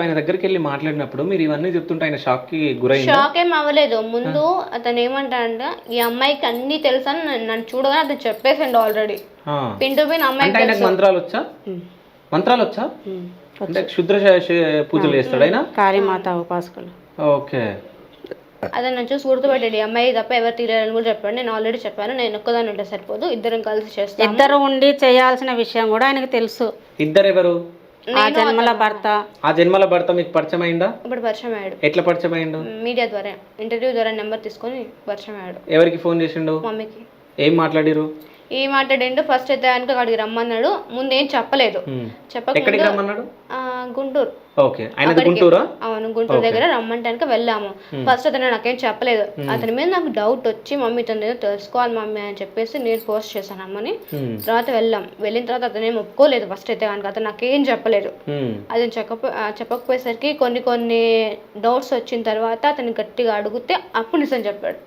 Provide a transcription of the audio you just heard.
ఆయన దగ్గరికి వెళ్ళి మాట్లాడినప్పుడు మీరు ఇవన్నీ చెప్తుంటే ఆయన షాక్ కి గురైందా? షాక్ ఏం అవ్వలేదు. ముందు అతను ఏమంటాడంటే ఈ అమ్మాయికి అన్ని తెలుసు అని నన్ను చూడగానే అతను చెప్పేసిండు ఆల్రెడీ. ఆ. పిన్ టు పిన్ అమ్మాయికి అంటే ఆయనకు తెలుసు. మంత్రాలు వచ్చా అంటే క్షుద్ర పూజలు చేస్తాడు ఆయన? కాళీమాత ఉపాసకులు. ఓకే. అతను నన్ను చూసి గుర్తుపెట్టాడు, ఈ అమ్మాయి తప్ప ఎవరు తీరారని కూడా చెప్పాడు. నేను ఆల్రెడీ చెప్పాను, నేను ఒక్కదాన్ని ఉంటే సరిపోదు, ఇద్దరం కలిసి చేస్తాను. ఇద్దరు ఉండి చేయాల్సిన విషయం కూడా ఆయనకు తెలుసు. ఇద్దరు ఎవరు? ఆ జన్మల భర్త. ఆ జన్మల భర్త మీకు పరిచయం అయిందా? ఇప్పుడు పరిచయం అయ్యాడు. ఎట్లా పరిచయం అయ్యిండు? మీడియా ద్వారా, ఇంటర్వ్యూ ద్వారా నెంబర్ తీసుకొని పరిచయం అయ్యాడు. ఎవరికి ఫోన్ చేసిండు? మమ్మీకి. ఏం మాట్లాడిరు? ఏ మాట్లాడిండు, ఫస్ట్ అయితే ఆయనకి అక్కడికి రమ్మన్నాడు. ముందు ఏం చెప్పలేదు. ఎక్కడికి రమ్మన్నాడు? గుంటూరు. ఓకే. ఆయన గుంటూరా? అవును, గుంటూరు దగ్గర రమ్మంటానికి వెళ్ళాము. ఫస్ట్ అతను నాకేం చెప్పలేదు. అతని మీద నాకు డౌట్ వచ్చి మమ్మీ తను ఏదో తెలుసుకోవాలి మమ్మీ అని చెప్పేసి నేను పోస్ట్ చేశాను అమ్మని. తర్వాత వెళ్ళిన తర్వాత అతను ఏం ఒప్పుకోలేదు. ఫస్ట్ అయితే కనుక అతను నాకేం చెప్పలేదు. అతను చెప్పకపోయేసరికి కొన్ని డౌట్స్ వచ్చిన తర్వాత అతను గట్టిగా అడిగితే అప్పుడు నిజం చెప్పాడు.